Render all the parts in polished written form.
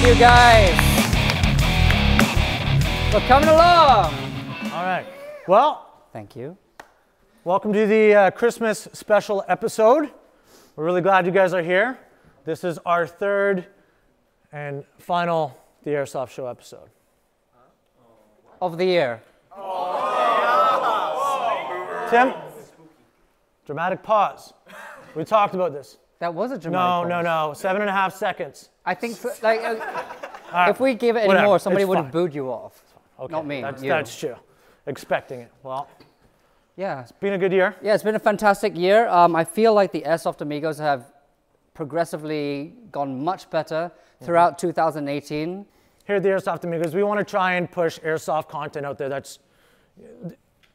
you guys for coming along. All right. Well, thank you. Welcome to the Christmas special episode. We're really glad you guys are here. This is our third and final The Airsoft Show episode. Of the year. Tim, dramatic pause. We talked about this. That was a dramatic pause. No. 7.5 seconds. I think, like, if we give it any more, somebody would have booed you off. Okay. Not me. That's true. Expecting it. Well, yeah. It's been a good year. Yeah, it's been a fantastic year. I feel like the Airsoft Amigos have progressively gone much better throughout 2018. Here at the Airsoft Amigos, we want to try and push airsoft content out there that's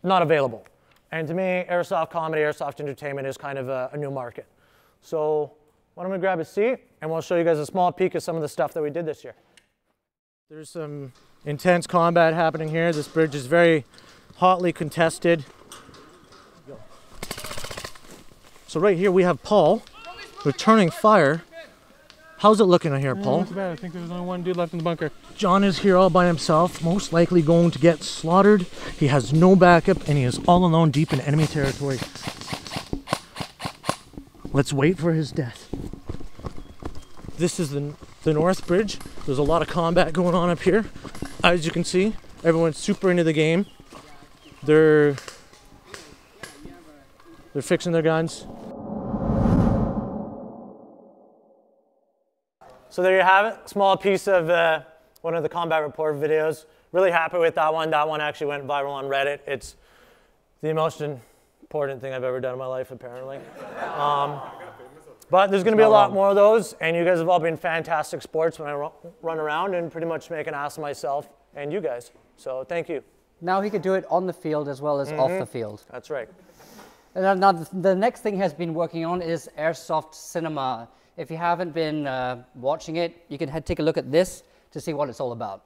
not available. And to me, airsoft comedy, airsoft entertainment is kind of a new market. So why don't we grab a seat and we'll show you guys a small peek of some of the stuff that we did this year. There's some intense combat happening here. This bridge is very hotly contested. So right here we have Paul returning fire. How's it looking in here, Paul? Not too bad. I think there's only one dude left in the bunker. John is here all by himself, most likely going to get slaughtered. He has no backup and he is all alone deep in enemy territory. Let's wait for his death. This is the North Bridge. There's a lot of combat going on up here. As you can see, everyone's super into the game. They're fixing their guns. So there you have it, small piece of one of the combat report videos. Really happy with that one. That one actually went viral on Reddit. It's the most important thing I've ever done in my life, apparently. But there's going to be a lot more of those, and you guys have all been fantastic sports when I run around and pretty much make an ass of myself and you guys. So thank you. Now he could do it on the field as well as off the field. That's right. And now the next thing he has been working on is Airsoft Cinema. If you haven't been watching it, you can take a look at this to see what it's all about.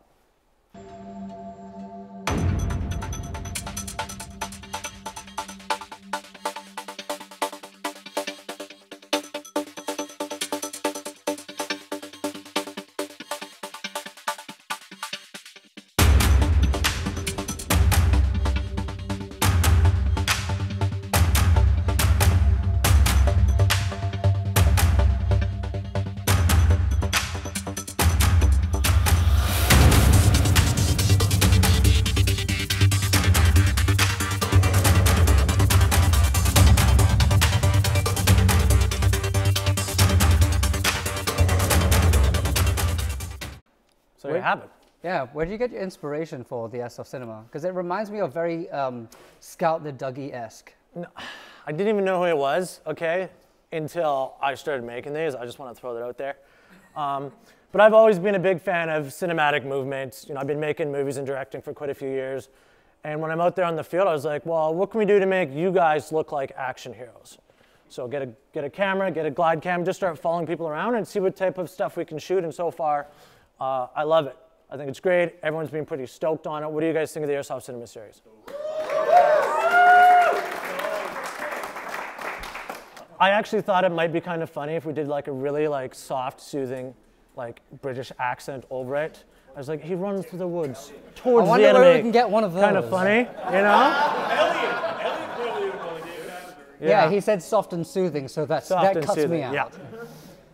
So there you have it. Yeah, where did you get your inspiration for the Airsoft Cinema? Because it reminds me of very Scout the Dougie-esque. No, I didn't even know who it was, okay, until I started making these. I just want to throw that out there. But I've always been a big fan of cinematic movements. You know, I've been making movies and directing for quite a few years. And when I'm out there on the field, I was like, well, what can we do to make you guys look like action heroes? So get a camera, get a glide cam, just start following people around and see what type of stuff we can shoot. And so far, I love it. I think it's great. Everyone's been pretty stoked on it. What do you guys think of the Airsoft Cinema series? I actually thought it might be kind of funny if we did like a really like soft, soothing, like British accent over it. I was like, he runs through the woods towards the enemy. I wonder where we can get one of those. Kind of funny, you know? Yeah, he said soft and soothing, so that cuts me out. Yeah.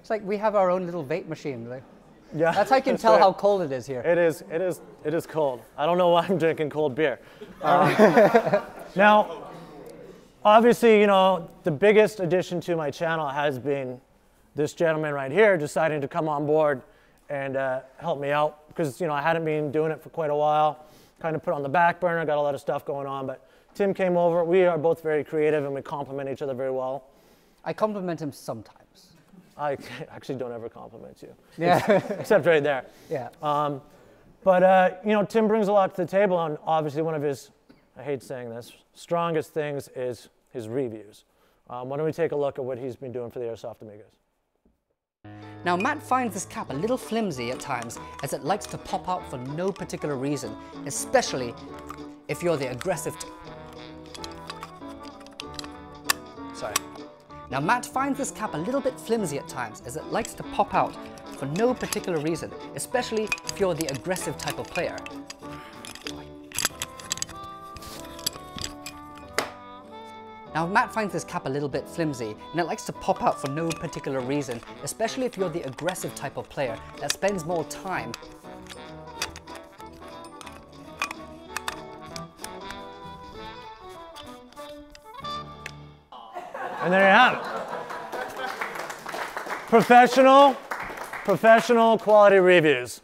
It's like we have our own little vape machine. Like, yeah, that's how you can tell how cold it is here. It is cold. I don't know why I'm drinking cold beer. Now, obviously, you know, the biggest addition to my channel has been this gentleman right here deciding to come on board and help me out because, you know, I hadn't been doing it for quite a while. Kind of put on the back burner, got a lot of stuff going on, but Tim came over. We are both very creative and we complement each other very well. I compliment him sometimes. I actually don't ever compliment you. Yeah. Except right there. Yeah. But you know, Tim brings a lot to the table, and obviously one of his, I hate saying this, strongest things is his reviews. Why don't we take a look at what he's been doing for the Airsoft Amigos? Now, Matt finds this cap a little flimsy at times, as it likes to pop out for no particular reason, especially if you're the aggressive Now, Matt finds this cap a little bit flimsy at times, as it likes to pop out for no particular reason, especially if you're the aggressive type of player. Now, Matt finds this cap a little bit flimsy, and it likes to pop out for no particular reason, especially if you're the aggressive type of player that spends more time. And there you have it. Professional quality reviews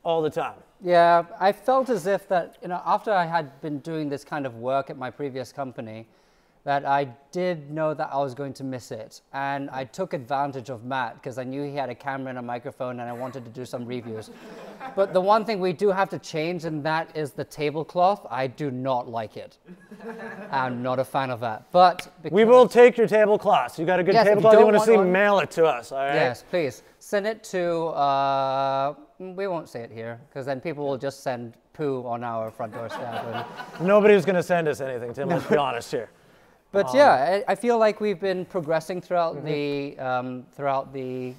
all the time. Yeah, I felt as if that, after I had been doing this kind of work at my previous company, that I did know that I was going to miss it. And I took advantage of Matt because I knew he had a camera and a microphone and I wanted to do some reviews. But the one thing we do have to change, and that is the tablecloth. I do not like it. I'm not a fan of that. But we will take your tablecloth. You got a good tablecloth you want to see, mail it to us, all right? Yes, please. Send it to, we won't say it here, because then people will just send poo on our front doorstep. Nobody's going to send us anything, Tim, let's be honest here. But yeah, I feel like we've been progressing throughout the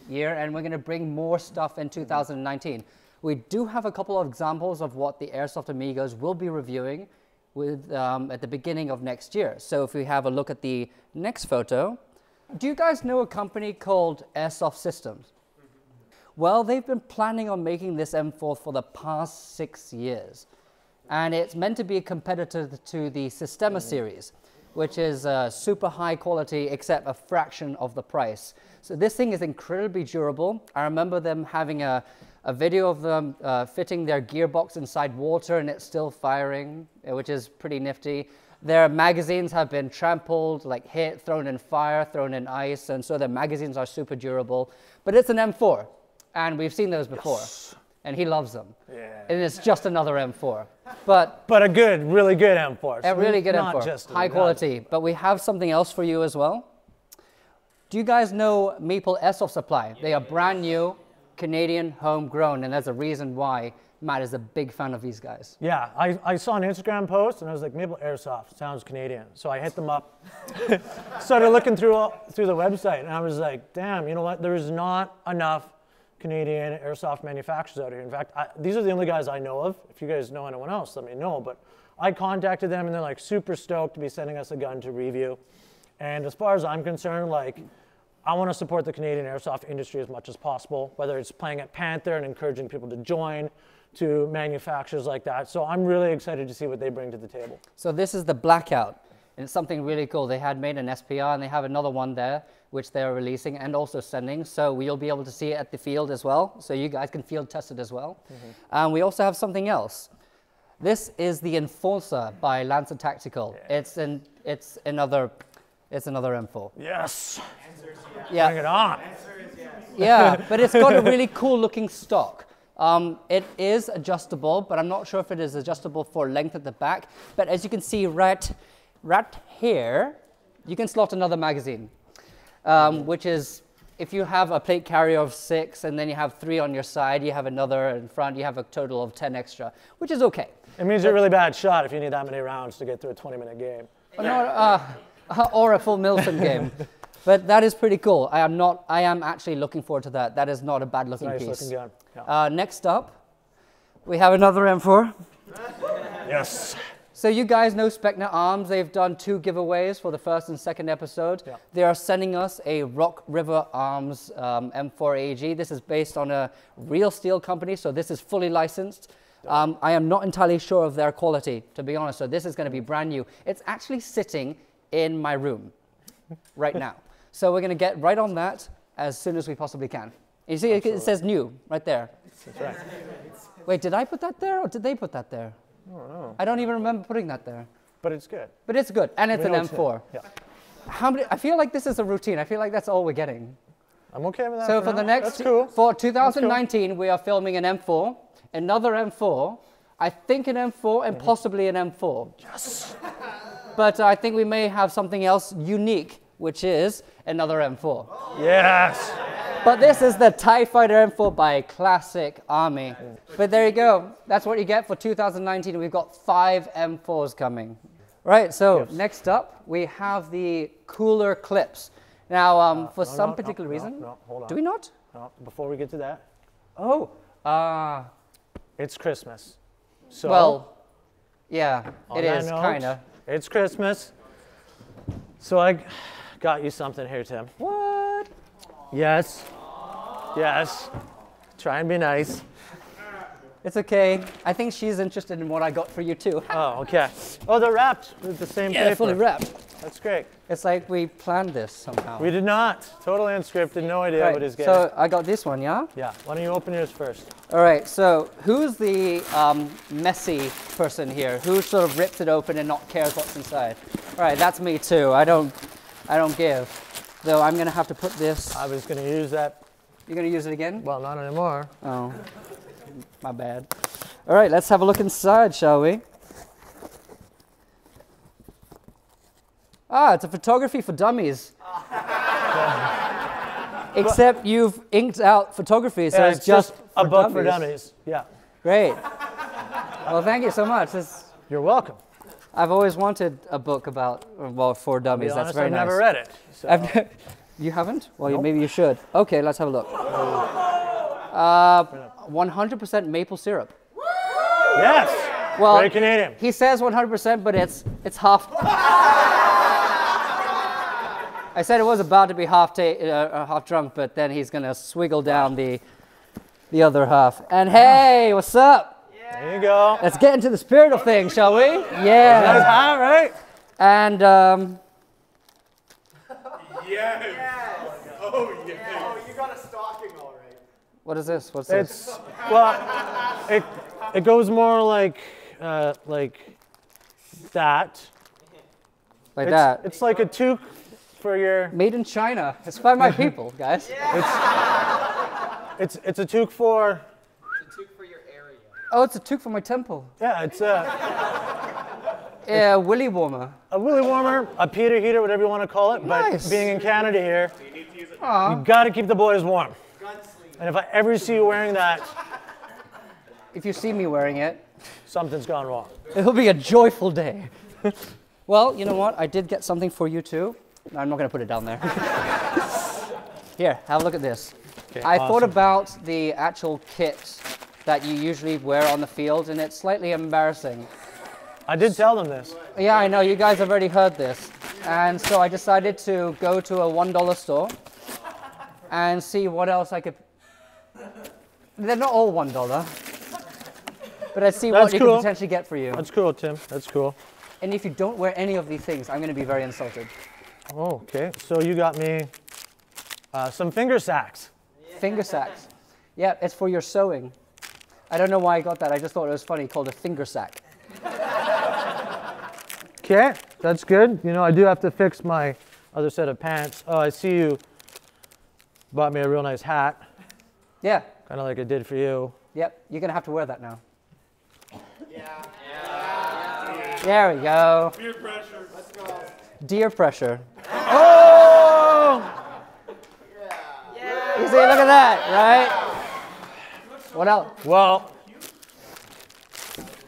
year, and we're going to bring more stuff in 2019. We do have a couple of examples of what the Airsoft Amigos will be reviewing with at the beginning of next year. So if we have a look at the next photo, do you guys know a company called Airsoft Systems? Well, they've been planning on making this M4 for the past 6 years, and it's meant to be a competitor to the Systema series, which is super high quality, except a fraction of the price. So this thing is incredibly durable. I remember them having a video of them fitting their gearbox inside water and it's still firing, which is pretty nifty. Their magazines have been trampled, like hit, thrown in fire, thrown in ice, and so their magazines are super durable. But it's an M4, and we've seen those before. Yes. And he loves them. Yeah. And it's just another M4. But a good, really good M4. A really good M4, just high quality. But we have something else for you as well. Do you guys know Maple Airsoft Supply? They are brand new, Canadian, homegrown, and there's a reason why Matt is a big fan of these guys. Yeah, I saw an Instagram post and I was like, Maple Airsoft sounds Canadian. So I hit them up, started looking through the website, and I was like, damn, you know what? There's not enough Canadian airsoft manufacturers out here. In fact, these are the only guys I know of. If you guys know anyone else, let me know. But I contacted them and they're like super stoked to be sending us a gun to review. And as far as I'm concerned, like, I want to support the Canadian airsoft industry as much as possible, whether it's playing at Panther and encouraging people to join, to manufacturers like that. So I'm really excited to see what they bring to the table. So this is the Blackout, and it's something really cool. They had made an SPR and they have another one there, which they're releasing and also sending. So we'll be able to see it at the field as well. So you guys can field test it as well. And we also have something else. This is the Enforcer by Liku Tactical. Yeah. It's another M4. Yes. Yeah. Bring it on. Yeah, but it's got a really cool looking stock. It is adjustable, but I'm not sure if it is adjustable for length at the back. But as you can see right here, you can slot another magazine, which is, if you have a plate carrier of 6 and then you have 3 on your side, you have another in front, you have a total of 10 extra, which is okay. It means you're a really bad shot if you need that many rounds to get through a 20-minute game. Or a full Milton game. But that is pretty cool. I am actually looking forward to that. That is not a bad looking piece. Nice looking gun. Yeah. Next up, we have another M4. Yes. So you guys know Spectre Arms. They've done 2 giveaways for the first and second episode. Yeah. They are sending us a Rock River Arms M4 AG. This is based on a real steel company, so this is fully licensed. I am not entirely sure of their quality, to be honest, so this is going to be brand new. It's actually sitting in my room right now. So we're going to get right on that as soon as we possibly can. You see, it says new right there. That's right. Wait, did I put that there or did they put that there? I don't know. I don't even remember putting that there. But it's good. But it's good, and it's an M4. Yeah. How many? I feel like this is a routine. I feel like that's all we're getting. I'm okay with that. So for the next, for 2019, we are filming an M4, another M4, I think an M4, and possibly an M4. Yes. But I think we may have something else unique, which is another M4. Yes. But this is the TIE Fighter M4 by Classic Army. But there you go. That's what you get for 2019. We've got 5 M4s coming. Right, so next up, we have the cooler clips. Now, for some particular reason, hold on. Do we not? No, before we get to that, Oh, It's Christmas. So, well, yeah, on it that is, note, kind of. It's Christmas. So I got you something here, Tim. What? Yes. Yes. Try and be nice. It's okay. I think she's interested in what I got for you, too. Oh, okay. Oh, they're wrapped with the same paper. Yeah, fully wrapped. That's great. It's like we planned this somehow. We did not. Totally unscripted. No idea Right, what he's getting. so I got this one, yeah? Yeah. Why don't you open yours first? All right, so who's the messy person here? Who sort of rips it open and not cares what's inside? All right, that's me too. I don't give. Though I'm gonna have to put this. I was going to use that. You're gonna use it again? Well, not anymore. Oh, my bad. All right, let's have a look inside, shall we? Ah, it's a photography for dummies. Except you've inked out photography, so Yeah, it's just a for book dummies. for dummies. Yeah. Great. Well, thank you so much. You're welcome. I've always wanted a book about, well, for To be dummies. That's honest, very I've nice. never read it. So. You haven't? Well, Nope. maybe you should. Okay, let's have a look. 100% maple syrup. Yes. Well, Very Canadian. he says 100%, but it's half. I said it was about to be half drunk, but then he's gonna swiggle down the other half. And hey, what's up? There you go. Let's get into the spirit of things, shall we? That's Yeah. hot, right? And You got a stocking all right. what is this? What's this? It's well, it goes more like that. Like that. It's like a toque for your. Made in China. It's by my people, guys. It's a toque for. It's a toque for your area. Oh, it's a toque for my temple. Yeah, it's Yeah, willy warmer. a Willy warmer, a Peter heater, whatever you want to call it. Nice. But being in Canada here, Aw. you got to keep the boys warm. And if I ever see you wearing that, If you see me wearing it, something's gone wrong. it'll be a joyful day. Well, you know what? I did get something for you too. No, I'm not going to put it down there. Here, have a look at this. Okay, I thought awesome. about the actual kit that you usually wear on the field, and it's slightly embarrassing. I did tell them this. Yeah, I know, you guys have already heard this. And so I decided to go to a $1 store and see what else I could. They're not all $1, but I'd see what That's you cool. could potentially get for you. That's cool, Tim. That's cool. And if you don't wear any of these things, I'm going to be very insulted. Oh, okay. So you got me some finger sacks. Finger sacks. Yeah, it's for your sewing. I don't know why I got that. I just thought it was funny, called a finger sack. Okay, that's good. You know, I do have to fix my other set of pants. Oh, I see you bought me a real nice hat, Yeah, kind of like I did for you. yep, you're going to have to wear that now. There we go. Peer pressure. Let's go. Deer pressure. Oh! You see, look at that, right? What else? Well,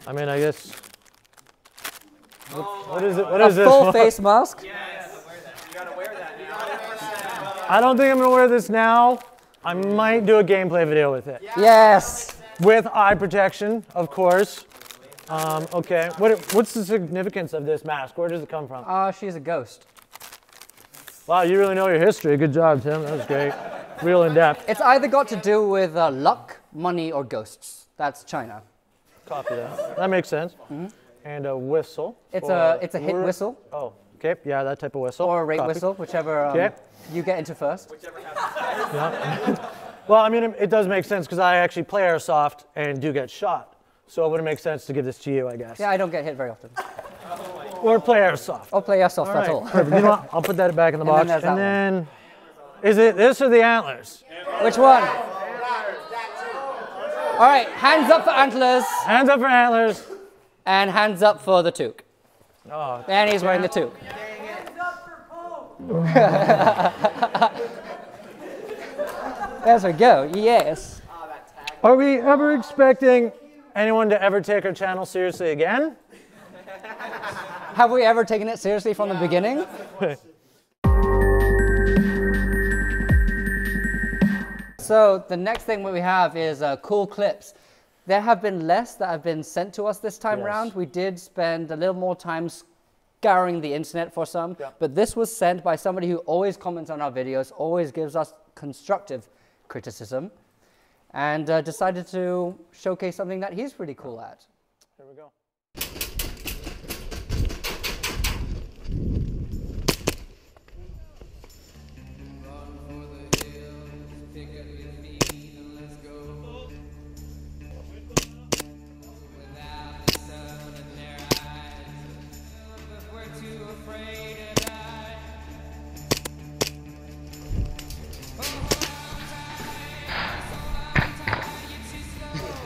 I mean, I guess. What is it? What is A this? full face mask? You gotta wear that now. I don't think I'm gonna wear this now. I might do a gameplay video with it. Yes. With eye protection, of course. Okay, what's the significance of this mask? Where does it come from? She's a ghost. Wow, you really know your history. Good job, Tim. That was great. Real in depth. It's either got to do with luck, money, or ghosts. That's China. Copy that. That makes sense. And a whistle. It's for a hit whistle Oh, okay. Yeah, that type of whistle. or a rate Copy. whistle, whichever Okay. you get into first. Yeah. Well, I mean, it does make sense because I actually play Airsoft and do get shot. So it would make sense to give this to you, I guess. Yeah, I don't get hit very often. Or play Airsoft. I'll play Airsoft, that's all. Perfect. You know what? I'll put that back in the And then box. there's that And then, is it this or the antlers? Which one? All right, hands up for antlers Hands up for antlers. and hands up for the toque. Oh, And he's wearing the toque. There we go, yes. are we ever expecting anyone to ever take our channel seriously again? Have we ever taken it seriously from the beginning? So the next thing we have is cool clips. There have been less that have been sent to us this time around. We did spend a little more time scouring the internet for some, but this was sent by somebody who always comments on our videos, always gives us constructive criticism, and decided to showcase something that he's pretty cool at. Here we go.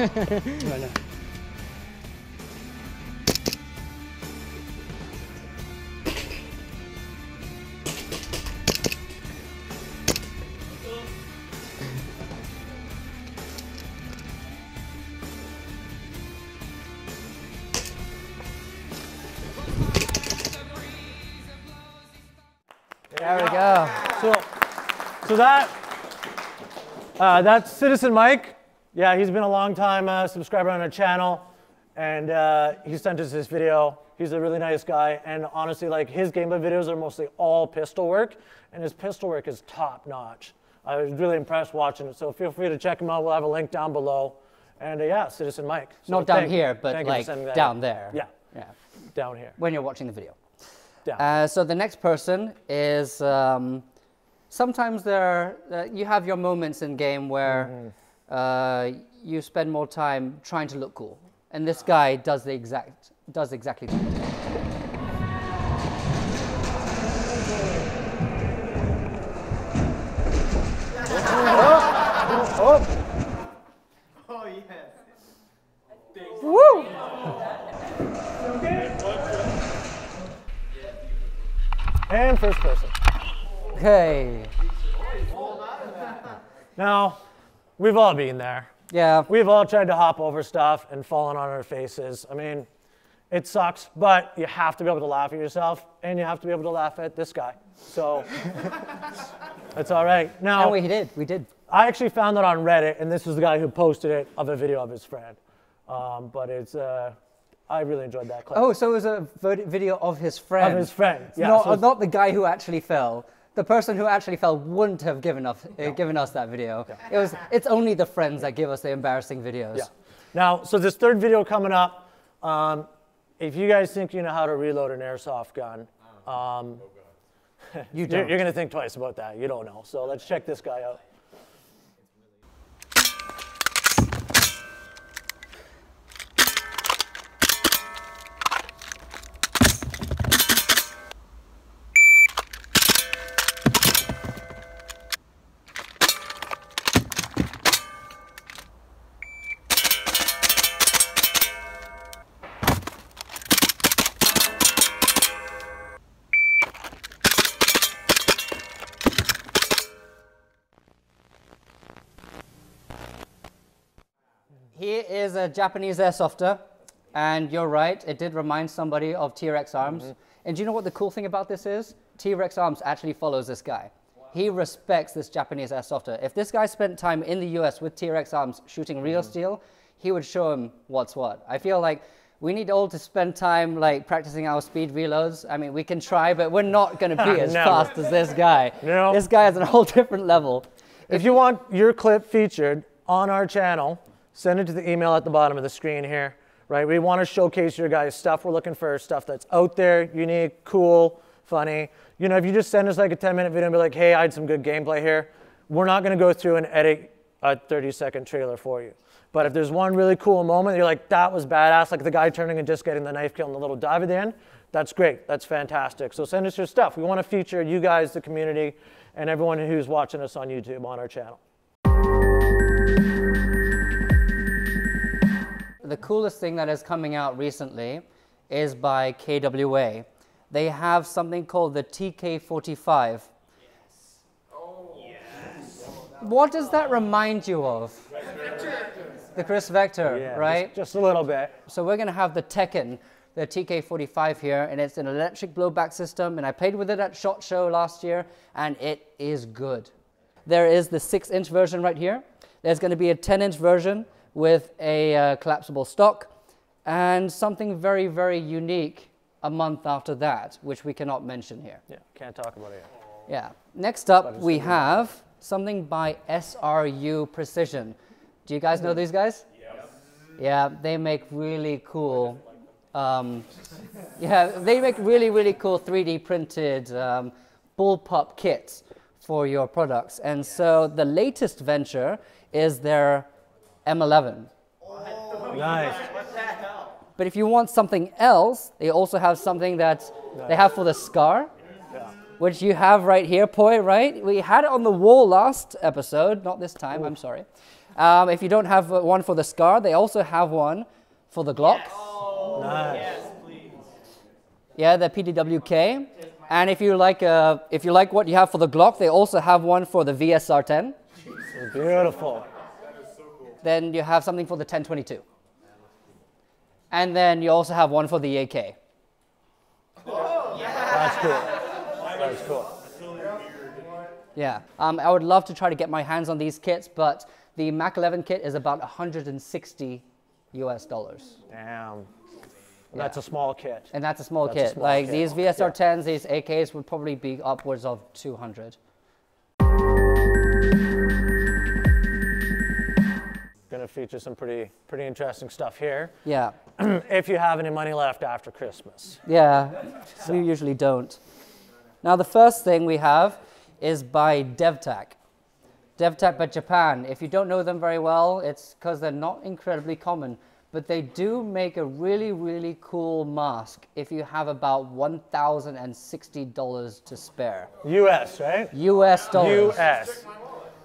Right now. There we go. So that's Citizen Mike. Yeah, he's been a long time subscriber on our channel, and he sent us this video. He's a really nice guy, and honestly, like, his gameplay videos are mostly all pistol work, and his pistol work is top notch. I was really impressed watching it, so feel free to check him out. We'll have a link down below. And yeah, Citizen Mike. So not down here, but like down there. Yeah, down here. When you're watching the video. Down. So the next person is, sometimes you have your moments in game where you spend more time trying to look cool, and this guy does exactly that. Oh, yes. Woo! And first person. Okay. Now, we've all been there. Yeah. We've all tried to hop over stuff and fallen on our faces. I mean, it sucks, but you have to be able to laugh at yourself, and you have to be able to laugh at this guy. So that's all right. Now, and we did. I actually found that on Reddit, and this is the guy who posted it of a video of his friend. But it's, I really enjoyed that clip. Oh, so it was a video of his friend. Of his friend, yeah. Not the guy who actually fell. The person who actually fell wouldn't have given us that video. Yeah. It's only the friends that give us the embarrassing videos. Yeah. Now, so this third video coming up, if you guys think you know how to reload an airsoft gun, you're going to think twice about that. You don't know. So let's check this guy out. He is a Japanese airsofter, and you're right, it did remind somebody of T-Rex Arms. Mm-hmm. And do you know what the cool thing about this is? T-Rex Arms actually follows this guy. Wow. He respects this Japanese airsofter. If this guy spent time in the US with T-Rex Arms shooting real steel, he would show him what's what. I feel like we need all to spend time like practicing our speed reloads. I mean, we can try, but we're not going to be as fast as this guy. No. This guy is on a whole different level. If you want your clip featured on our channel, send it to the email at the bottom of the screen here, right? We want to showcase your guys' stuff. We're looking for stuff that's out there, unique, cool, funny. You know, if you just send us like a 10-minute video and be like, hey, I had some good gameplay here, we're not going to go through and edit a 30-second trailer for you. But if there's one really cool moment, you're like, that was badass, like the guy turning and just getting the knife kill and the little dive at the end, that's great. That's fantastic. So send us your stuff. We want to feature you guys, the community, and everyone who's watching us on YouTube on our channel. The coolest thing that is coming out recently is by KWA. They have something called the TK45. Yes. Oh. Yes. What does that remind you of? The Chris Vector, yeah, right? Just a little bit. So we're going to have the Tekken, the TK45 here, and it's an electric blowback system, and I played with it at SHOT Show last year, and it is good. there is the 6-inch version right here. There's going to be a 10-inch version with a collapsible stock, and something very, very unique a month after that, which we cannot mention here. Yeah, can't talk about it yet. Yeah. Next up, we have something by SRU Precision. Do you guys know these guys? Yes. Yeah, they make really cool. They make really, really cool 3D printed bullpup kits for your products. And so the latest venture is their M11. Nice. But if you want something else, they also have something that they have for the SCAR, which you have right here, Poi, right? We had it on the wall last episode, not this time, I'm sorry. If you don't have one for the SCAR, they also have one for the Glock. Yes. Oh, Nice. yes, please. Yeah, the PDWK. And if you like what you have for the Glock, they also have one for the VSR10. Beautiful. Then you have something for the 1022. And then you also have one for the AK. That's cool. That's cool. Yeah, I would love to try to get my hands on these kits, but the Mach 11 kit is about $160 US. Damn. That's a small kit. And that's a small That's a kit. small Like kit. these VSR10s, these AKs would probably be upwards of 200. Gonna feature some pretty interesting stuff here. Yeah, If you have any money left after Christmas. yeah, we usually don't. Now the first thing we have is by Devtac. Devtac Japan. If you don't know them very well, it's because they're not incredibly common, but they do make a really, really cool mask if you have about $1,060 to spare. US, right? US dollars. US.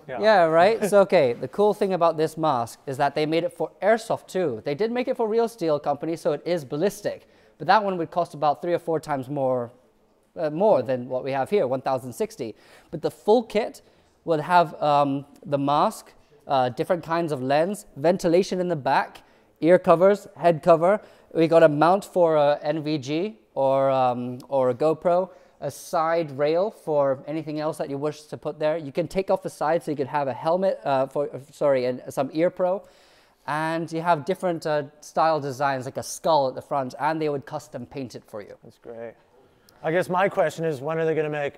Yeah, right? So, okay, the cool thing about this mask is that they made it for Airsoft too. They did make it for Real Steel Company, so it is ballistic. But that one would cost about 3 or 4 times more than what we have here, 1,060. But the full kit would have the mask, different kinds of lens, ventilation in the back, ear covers, head cover. We got a mount for a NVG or a GoPro, a side rail for anything else that you wish to put there. You can take off the side so you could have a helmet, and some ear pro. And you have different style designs, like a skull at the front, and they would custom paint it for you. That's great. I guess my question is, when are they gonna make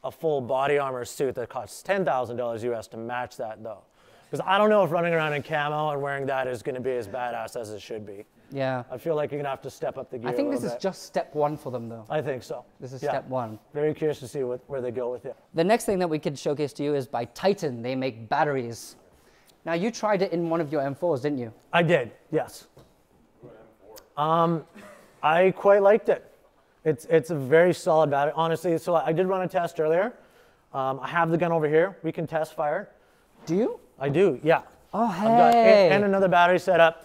a full body armor suit that costs $10,000 US to match that though? Because I don't know if running around in camo and wearing that is gonna be as badass as it should be. Yeah. I feel like you're gonna have to step up the gear I think a this little is bit. just step 1 for them, though. I think so. This is Yeah. step 1. Very curious to see where they go with it. The next thing that we could showcase to you is by Titan. They make batteries. Now, you tried it in one of your M4s, didn't you? I did, yes. I quite liked it. It's a very solid battery, honestly. So I did run a test earlier. I have the gun over here. We can test fire. Do you? I do, yeah. Oh, I've got hey. and another battery set up.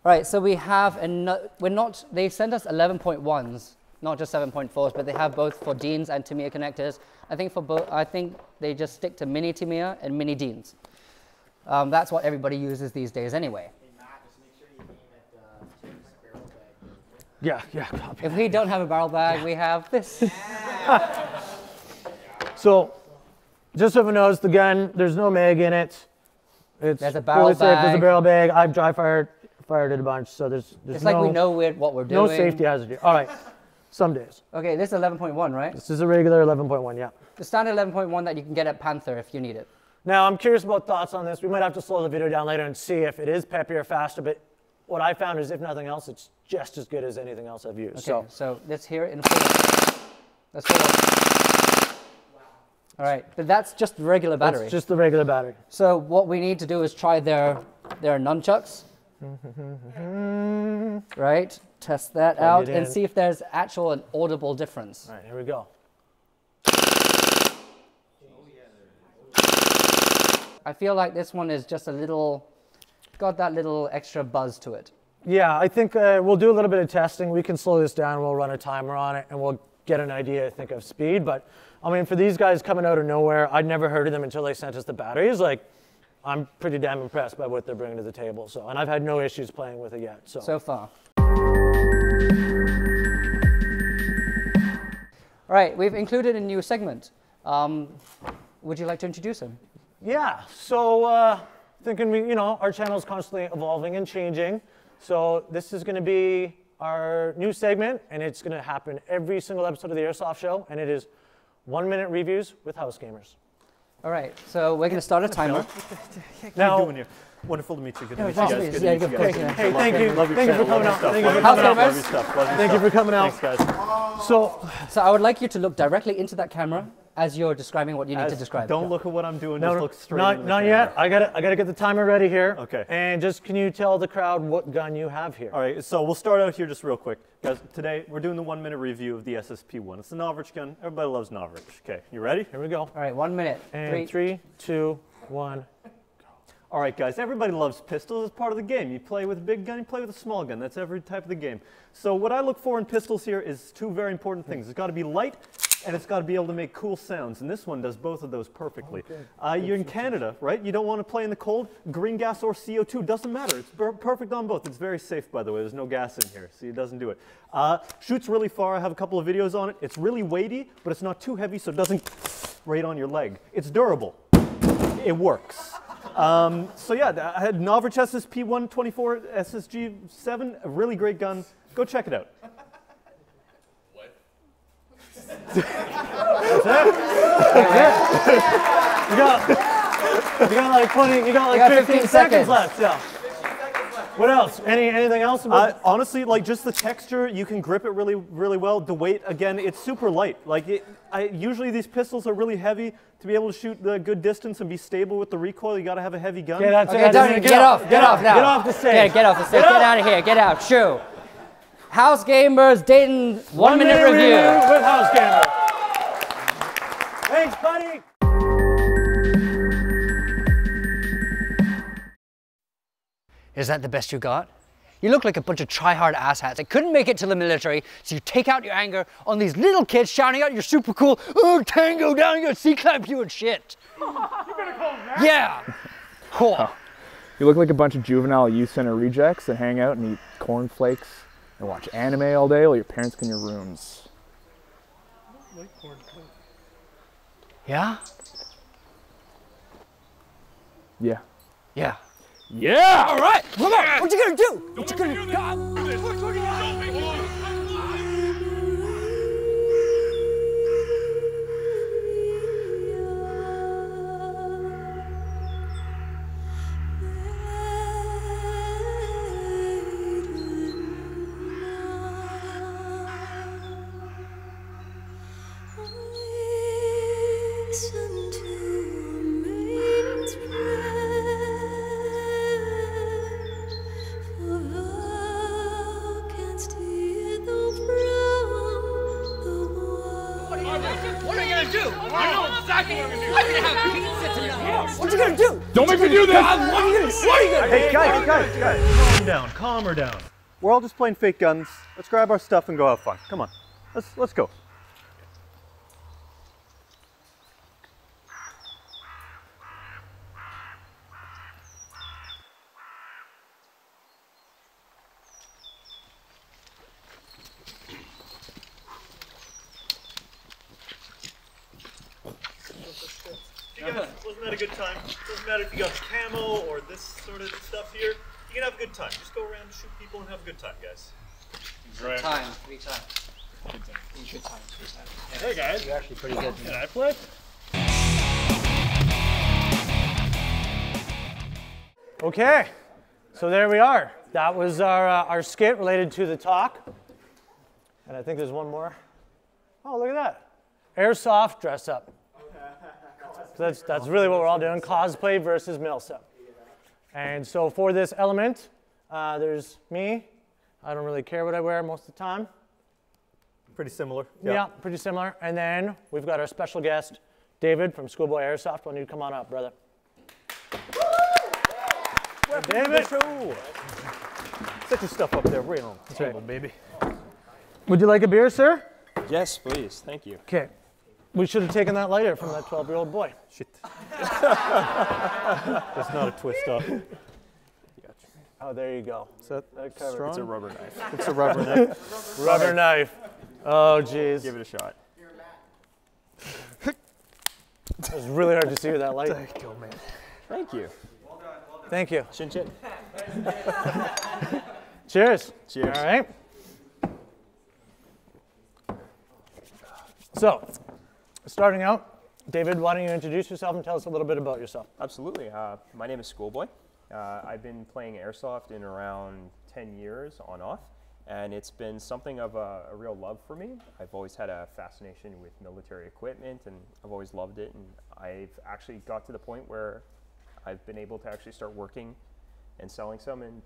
Right, so we have, they sent us 11.1s, not just 7.4s, but they have both for Deans and Tamiya connectors. I think they just stick to mini Tamiya and mini Deans. That's what everybody uses these days anyway. Hey, Matt, just make sure you aim at Tim's barrel bag. Yeah, copy. If we don't have a barrel bag, we have this. So, just so everyone knows, the gun, there's no mag in it. It's There's a barrel fully safe. There's a bag. barrel bag. I've dry fired it a bunch, so there's It's no, like we know what we're no doing. safety hazard here. All right, some days. Okay, this is 11.1, right? This is a regular 11.1, yeah. The standard 11.1 that you can get at Panther if you need it. Now, I'm curious about thoughts on this. We might have to slow the video down later and see if it is peppier or faster, but what I found is, if nothing else, it's just as good as anything else I've used. Okay, so let's hear it in full. Let's full. All right, but that's just the regular battery. It's just the regular battery. So what we need to do is try their nunchucks. Right, test that out it and in. see if there's actual an audible difference. All right, here we go. I feel like this one is just got that little extra buzz to it. Yeah, I think we'll do a little bit of testing. We can slow this down. We'll run a timer on it, and we'll get an idea, I think, of speed. But, I mean, for these guys coming out of nowhere, I'd never heard of them until they sent us the batteries. Like, I'm pretty damn impressed by what they're bringing to the table. So, and I've had no issues playing with it yet. So far. All right, we've included a new segment. would you like to introduce him? Yeah, so thinking our channel is constantly evolving and changing. So this is going to be our new segment, and it's going to happen every single episode of the Airsoft Show, and it is 1-minute reviews with house gamers. All right, so we're going to start a timer. Now, doing here? Wonderful to meet you. Good to meet you guys. Good to meet you guys. Hey, thank you. Thank you for coming out. Thank you for House coming out. gamers. Thank you for coming out. Thanks, guys. So I would like you to look directly into that camera as you're describing what you need to describe. Don't look at what I'm doing. no, just look straight into the not camera. yet. I gotta get the timer ready here. Okay. And just can you tell the crowd what gun you have here? All right, so we'll start out here just real quick. Guys, today we're doing the 1-minute review of the SSP-1. It's the Novrich gun. Everybody loves Novrich. Okay, you ready? Here we go. All right, 1 minute. And 3, 2, 1. All right, guys, everybody loves pistols. It's part of the game. You play with a big gun, you play with a small gun. That's every type of the game. So what I look for in pistols here is 2 very important things. It's got to be light, and it's got to be able to make cool sounds. And this one does both of those perfectly. You're in Canada, right? You don't want to play in the cold. Green gas or CO2, doesn't matter. It's perfect on both. It's very safe, by the way. There's no gas in here, so it doesn't do it. Shoots really far. I have a couple of videos on it. It's really weighty, but it's not too heavy, so it doesn't right on your leg. It's durable. It works. So yeah, I had Novrich SSP-124 SSG-7, a really great gun. Go check it out. What? That's it. You got like 20. You got like 15 seconds left. Yeah. What else? Anything else? Honestly, like just the texture, you can grip it really, really well. The weight, again, it's super light. Like usually these pistols are really heavy. To be able to shoot the good distance and be stable with the recoil, you got to have a heavy gun. Get off now. Get off the stage. Get off the stage. Get out of here. Get out. Shoo. House Gamers Dayton 1-minute review with House Gamers. Thanks, buddy. Is that the best you got? You look like a bunch of try-hard asshats that couldn't make it to the military, so you take out your anger on these little kids shouting out you're super cool, oh, Tango down, you C-clamp you and shit. You better call him that. Yeah. Cool. You look like a bunch of juvenile youth center rejects that hang out and eat cornflakes and watch anime all day while your parents clean your rooms. I like cornflakes. Yeah? Yeah. Yeah. Yeah! All right, come on, what you gonna do? What you gonna do? What you gonna do? Don't make me do this! What are you gonna do? Hey, guys. Calm her down. We're all just playing fake guns. Let's grab our stuff and go have fun. Come on, let's go. Wasn't that a good time? Doesn't matter if you got the camo or this sort of stuff here. You can have a good time. Just go around, shoot people, and have a good time, guys. Right. 3 times. Good time. Hey guys. You're actually pretty good. Can I play? Okay, so there we are. That was our skit related to the talk. And I think there's one more. Oh, look at that. Airsoft dress up. So that's really what we're all doing, cosplay versus mil-sep. And so for this element, there's me. I don't really care what I wear most of the time. Pretty similar. Yeah, pretty similar. And then we've got our special guest, David from Schoolboy Airsoft. Why don't you come on up, brother? Hey, David. Set your stuff up there, right on the table, baby. Would you like a beer, sir? Yes, please. Thank you. Okay. We should have taken that lighter from that 12-year-old boy. Shit. That's not a twist up. Oh, there you go. Is that strong? It's a rubber knife. It's a rubber knife. Rubber knife. Oh, jeez. Give it a shot. It was really hard to see with that light. Thank you, man. Thank you. Thank you. Chin chin. Cheers. Cheers. All right. So, starting out, David, why don't you introduce yourself and tell us a little bit about yourself? Absolutely. My name is Schoolboy. I've been playing Airsoft in around 10 years on off, and it's been something of a real love for me. I've always had a fascination with military equipment, and I've always loved it, and I've actually got to the point where I've been able to actually start working and selling some and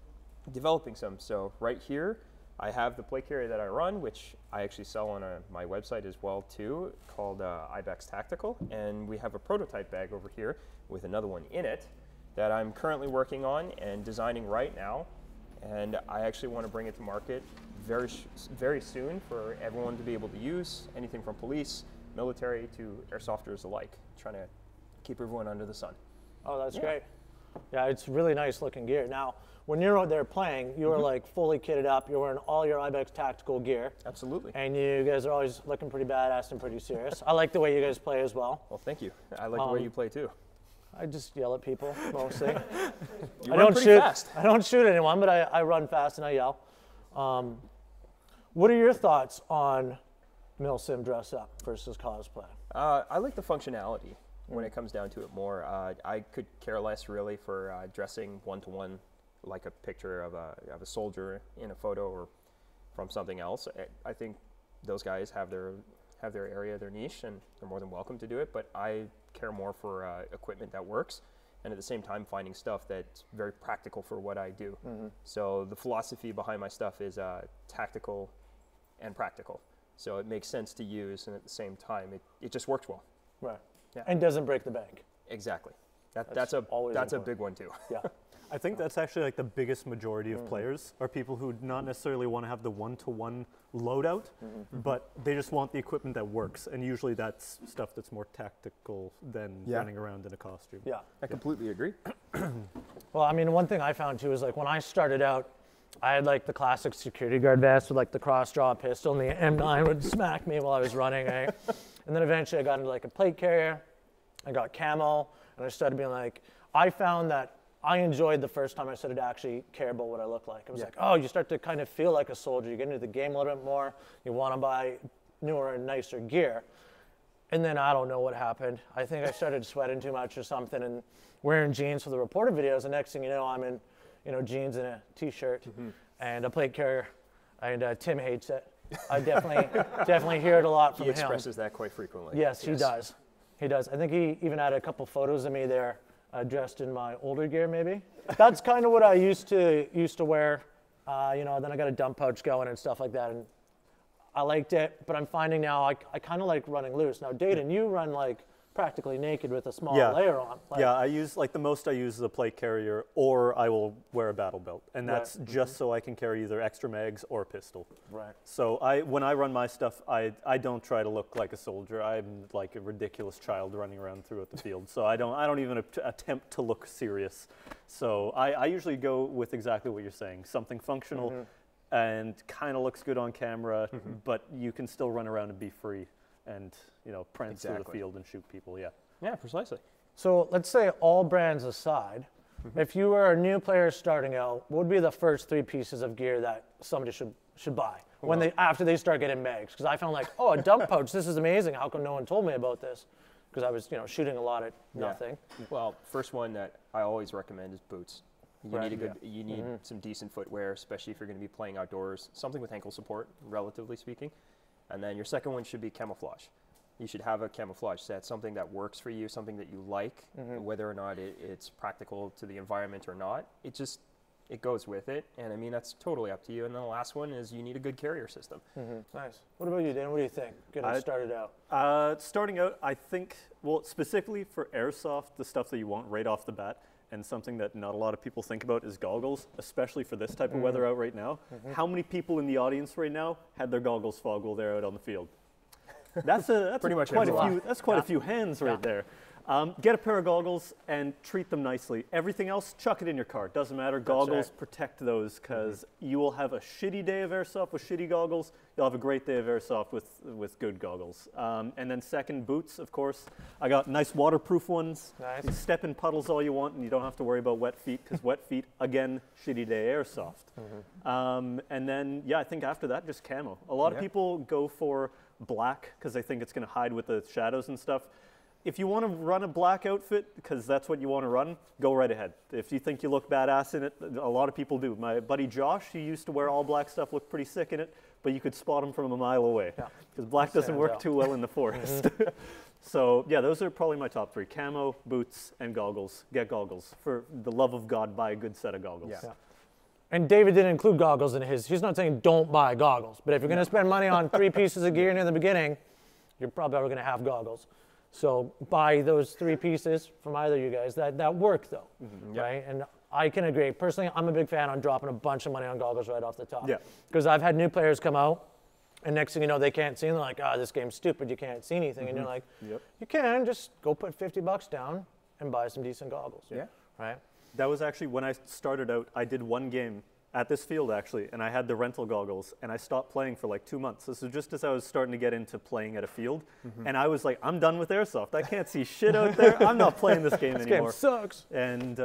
developing some. So right here, I have the plate carrier that I run, which I actually sell on my website as well too, called Liku Tactical. And we have a prototype bag over here with another one in it that I'm currently working on and designing right now. And I actually want to bring it to market very soon for everyone to be able to use, anything from police, military to airsofters alike, trying to keep everyone under the sun. Oh, that's great. Yeah, it's really nice looking gear. Now, when you're out there playing, you are like fully kitted up. You're wearing all your Liku Tactical gear. Absolutely. And you guys are always looking pretty badass and pretty serious. I like the way you guys play as well. Well, thank you. I like the way you play too. I just yell at people mostly. You I run don't pretty shoot. fast. I don't shoot anyone, but I run fast and I yell. What are your thoughts on milsim dress up versus cosplay? I like the functionality when it comes down to it more. I could care less really for dressing one-to-one like a picture of a soldier in a photo or from something else. I think those guys have their area, their niche, and they're more than welcome to do it, but I care more for equipment that works, and at the same time finding stuff that's very practical for what I do. So the philosophy behind my stuff is tactical and practical. So it makes sense to use, and at the same time, it just works well. Right. Yeah. And doesn't break the bank. Exactly. That's a big one too. Yeah. I think that's actually like the biggest majority of players are people who not necessarily want to have the one-to-one loadout, but they just want the equipment that works. And usually that's stuff that's more tactical than running around in a costume. Yeah. I completely agree. Well, I mean, one thing I found too is like when I started out, I had like the classic security guard vest with like the cross-draw pistol, and the M9 would smack me while I was running, eh? And then eventually I got into like a plate carrier, I got camo, and I started being like, I found that I enjoyed the first time I started to actually care about what I look like. I was like, oh, you start to kind of feel like a soldier. You get into the game a little bit more. You want to buy newer and nicer gear. And then I don't know what happened. I think I started sweating too much or something and wearing jeans for the reported videos. The next thing you know, I'm in jeans and a t-shirt and a plate carrier. And Tim hates it. I definitely hear it a lot from him. He expresses that quite frequently. Yes, he does. He does. I think he even had a couple photos of me there dressed in my older gear, maybe. That's kind of what I used to wear. Then I got a dump pouch going and stuff like that, and I liked it. But I'm finding now I kind of like running loose. Now, Dayton, you run like practically naked with a small layer on. Like, I use like the most I use is a plate carrier, or I will wear a battle belt, and that's just so I can carry either extra mags or a pistol. Right. So when I run my stuff, I don't try to look like a soldier. I'm like a ridiculous child running around throughout the field. So I don't even attempt to look serious. So I usually go with exactly what you're saying, something functional and kind of looks good on camera, but you can still run around and be free and prance through the field and shoot people. Yeah, precisely. So let's say all brands aside, if you were a new player starting out, what would be the first 3 pieces of gear that somebody should buy after they start getting mags? Because I found like, oh, a dump pouch, this is amazing. How come no one told me about this? Because I was shooting a lot at nothing. Well, first one that I always recommend is boots. You need some decent footwear, especially if you're going to be playing outdoors. Something with ankle support, relatively speaking. And then your second one should be camouflage. You should have a camouflage set, something that works for you, something that you like, whether or not it's practical to the environment or not. It goes with it, and I mean, that's totally up to you. And then the last one is you need a good carrier system. Nice. What about you, Dan? What do you think, getting started out? Starting out, I think, well, specifically for airsoft, the stuff that you want right off the bat, and something that not a lot of people think about is goggles, especially for this type of weather out right now. How many people in the audience right now had their goggles fogged while they're out on the field? That's Pretty much quite a everyone. few. That's quite a few hands right there. Get a pair of goggles and treat them nicely. Everything else, chuck it in your car. Doesn't matter. Goggles, protect those, because you will have a shitty day of airsoft with shitty goggles. You'll have a great day of airsoft with good goggles. And then second, boots, of course. I got nice waterproof ones. Nice. You step in puddles all you want, and you don't have to worry about wet feet, because wet feet, again, shitty day airsoft. And then, yeah, I think after that, just camo. A lot of people go for black, because they think it's going to hide with the shadows and stuff. If you want to run a black outfit, because that's what you want to run, go right ahead. If you think you look badass in it, a lot of people do. My buddy Josh, he used to wear all black stuff, looked pretty sick in it, but you could spot him from a mile away, because black doesn't work too well in the forest. So yeah, those are probably my top three: camo, boots, and goggles. Get goggles. For the love of God, buy a good set of goggles. And David didn't include goggles in his. He's not saying don't buy goggles, but if you're going to spend money on 3 pieces of gear near the beginning, you're probably going to have goggles. So buy those 3 pieces from either of you guys that work though, right? And I can agree. Personally, I'm a big fan on dropping a bunch of money on goggles right off the top. Because I've had new players come out, and next thing you know, they can't see, and they're like, oh, this game's stupid, you can't see anything. And you're like, you can, just go put $50 down and buy some decent goggles. Right? That was actually when I started out, I did one game at this field actually, and I had the rental goggles, and I stopped playing for like 2 months. This was just as I was starting to get into playing at a field, and I was like, I'm done with airsoft. I can't see shit out there. I'm not playing this game anymore. This game sucks. And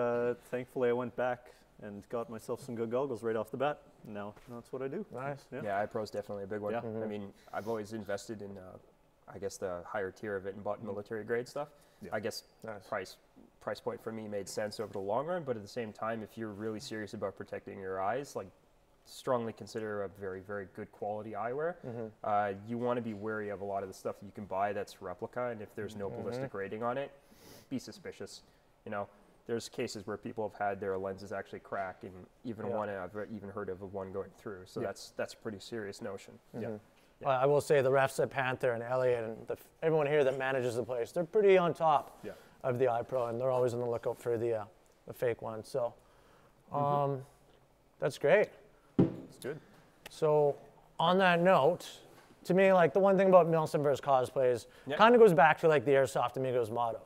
thankfully I went back and got myself some good goggles right off the bat. Now that's what I do. Nice. Yeah, iPro's definitely a big one. I mean, I've always invested in, I guess, the higher tier of it and bought military grade stuff. I guess price point for me made sense over the long run, but at the same time, if you're really serious about protecting your eyes, like strongly consider a very, very good quality eyewear. You want to be wary of a lot of the stuff you can buy that's replica, and if there's no ballistic rating on it, be suspicious. You know, there's cases where people have had their lenses actually crack, and even one I've even heard of one going through. So that's a pretty serious notion. Well, I will say the refs at Panther and Elliot and everyone here that manages the place, they're pretty on top of the iPro, and they're always on the lookout for the fake ones. So that's great. It's good. So on that note, to me, like the one thing about Milsim versus cosplay is kind of goes back to like the Airsoft Amigos motto.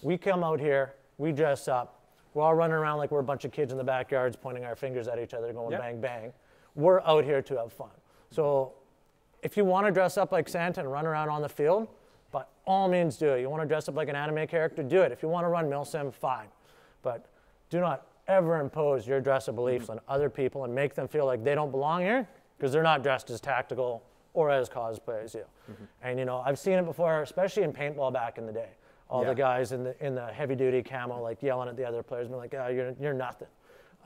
We come out here, we dress up, we're all running around like we're a bunch of kids in the backyards pointing our fingers at each other going bang, bang. We're out here to have fun. So if you want to dress up like Santa and run around on the field, by all means do it. You want to dress up like an anime character, do it. If you want to run Milsim, fine. But do not ever impose your dress of beliefs on other people and make them feel like they don't belong here because they're not dressed as tactical or as cosplay as you. And you know, I've seen it before, especially in paintball back in the day. All the guys in the heavy duty camo like yelling at the other players, being like, oh, you're nothing.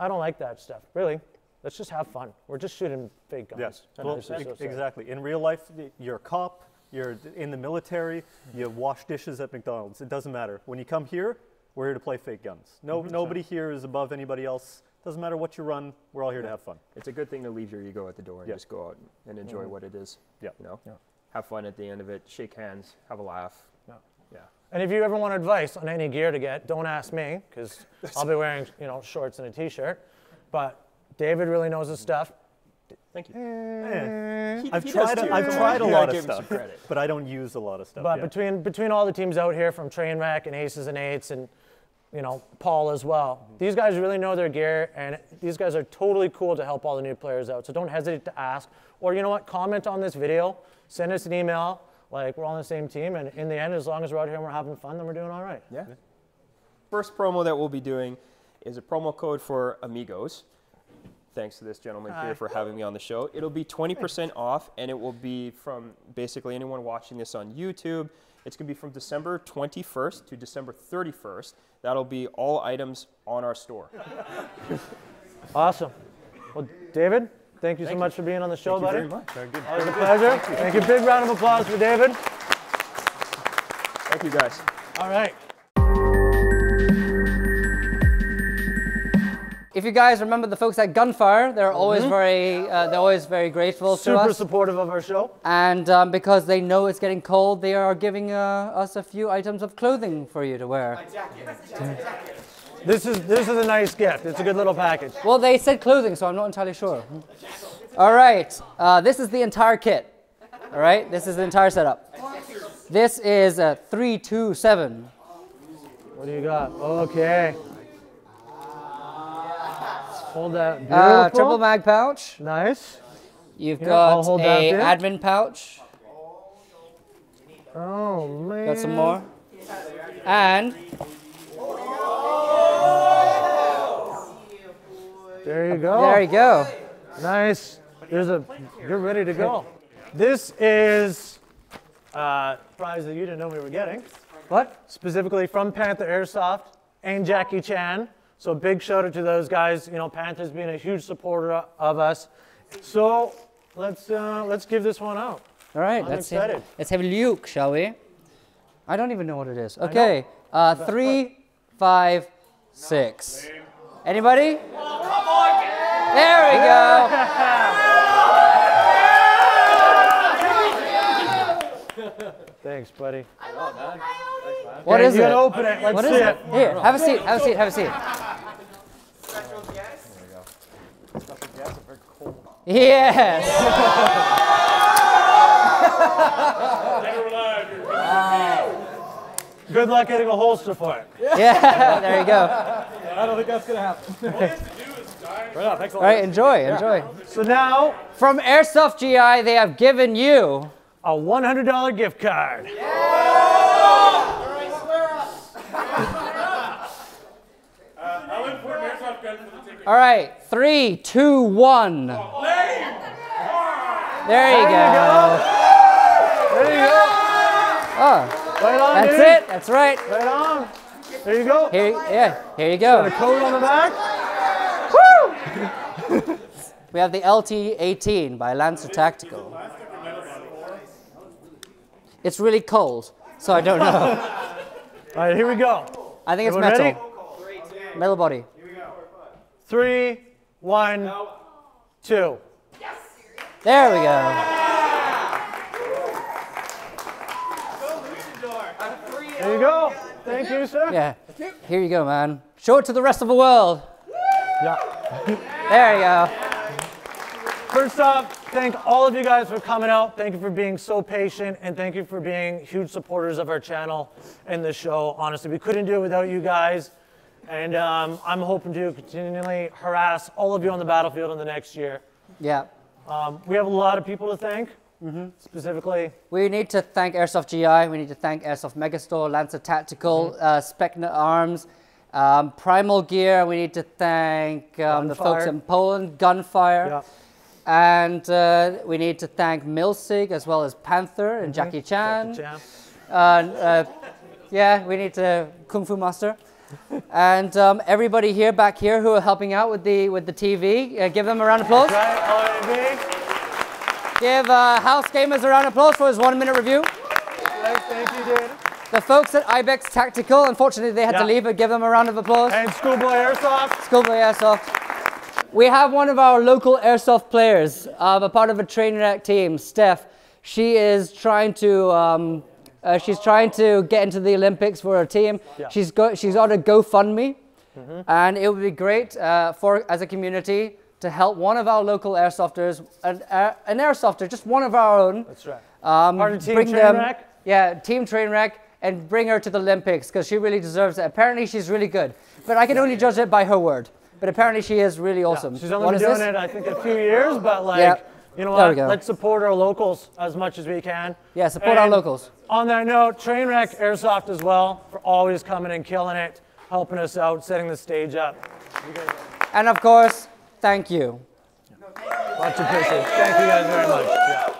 I don't like that stuff. Really, let's just have fun. We're just shooting fake guns. Yes, well, exactly. In real life, you're a cop, you're in the military, you wash dishes at McDonald's. It doesn't matter. When you come here, we're here to play fake guns. Nobody here is above anybody else. Doesn't matter what you run, we're all here to have fun. It's a good thing to leave your ego at the door and just go out and enjoy what it is. You know? Have fun at the end of it, shake hands, have a laugh. And if you ever want advice on any gear to get, don't ask me, because I'll be wearing, you know, shorts and a t-shirt. But David really knows his stuff. Thank you. I've tried a lot of stuff, but I don't use a lot of stuff. But between all the teams out here, from Trainwreck and Aces and Eights and, you know, Paul as well, these guys really know their gear, and these guys are totally cool to help all the new players out. So don't hesitate to ask. Or, you know what, comment on this video, send us an email. Like, we're all on the same team, and in the end, as long as we're out here and we're having fun, then we're doing all right. First promo that we'll be doing is a promo code for Amigos. Thanks to this gentleman here for having me on the show. It'll be 20% off, and it will be from basically anyone watching this on YouTube. It's going to be from December 21st to December 31st. That'll be all items on our store. Awesome. Well, David, thank you so much for being on the show, buddy. Thank you very much. Very good. Always a pleasure. Thank you. Big round of applause for David. Thank you, guys. All right. If you guys remember the folks at Gunfire, they're always very grateful to us. Super supportive of our show. And because they know it's getting cold, they are giving us a few items of clothing for you to wear. This is a nice gift. It's a good little package. Well, they said clothing, so I'm not entirely sure. All right, this is the entire kit. All right, this is the entire setup. This is a 327 What do you got? Okay. Let's hold that. Beautiful. Triple mag pouch. Nice. You've Yeah, I'll got hold that a there. admin pouch. Oh, man. Got some more. And there you go. there you go. Nice. You're ready to go. This is a prize that you didn't know we were getting. What? Specifically from Panther Airsoft and Jackie Chan. So big shout out to those guys. You know, Panther's been a huge supporter of us. So let's give this one out. All right, I'm let's excited. let's have a look, shall we? I don't even know what it is. Okay, 3, 5, 6. Anybody? There we go. Thanks, buddy. What is you it? can open it. Let's What see is it. it? Here, have a seat. Have a seat. Have a seat. Yes. Good luck getting a holster for it. Yeah. There you go. I don't think that's going to happen. Right on, thanks a All lot. right. Enjoy. So now, From Airsoft GI, they have given you a $100 gift card. How important airsoft gun for the ticket? All right, 3, 2, 1. There you go. There you go. Oh, Right on, that's dude. it. That's right. Right on. There you go. Here you Got a go. code on the back. We have the LT18 by Liku Tactical. It's really cold, so I don't know. All right, here we go. I think it's Everyone metal. Metal body. 3, 1, 2. There we go. There you go. Thank you, sir. Yeah. Here you go, man. Show it to the rest of the world. Yeah. There you go. First off, thank all of you guys for coming out. Thank you for being so patient, and thank you for being huge supporters of our channel and the show. Honestly, we couldn't do it without you guys. And I'm hoping to continually harass all of you on the battlefield in the next year. Yeah. We have a lot of people to thank, specifically. We need to thank Airsoft GI. We need to thank Airsoft Megastore, Liku Tactical, Specna Arms, Primal Gear. We need to thank the folks in Poland, Gunfire. Yeah. And we need to thank Milsig as well as Panther and Jackie Chan. Jam. Yeah, we need to Kung Fu Master. And everybody here, back here, who are helping out with the TV. Give them a round of applause. Right, OAV. Give House Gamers a round of applause for his 1-minute review. Thank you, David. The folks at Ibex Tactical, unfortunately they had to leave, but give them a round of applause. And Schoolboy Airsoft. Schoolboy Airsoft. We have one of our local airsoft players, a part of a train wreck team, Steph. She is trying to get into the Olympics for her team. Yeah. She's on a GoFundMe, and it would be great as a community to help one of our local airsofters, an airsofter, just one of our own. That's right. Part of Team bring Train them, Wreck? Yeah, Team Trainwreck, and bring her to the Olympics because she really deserves it. Apparently, she's really good, but I can only judge it by her word. But apparently, she is really awesome. She's only been doing it, I think, a few years, but like, you know There we what? go. Let's support our locals as much as we can. Yeah, support our And locals. On that note, Trainwreck Airsoft as well for always coming and killing it, helping us out, setting the stage up. And of course, thank you. Much appreciated. Thank you guys very much. Yeah.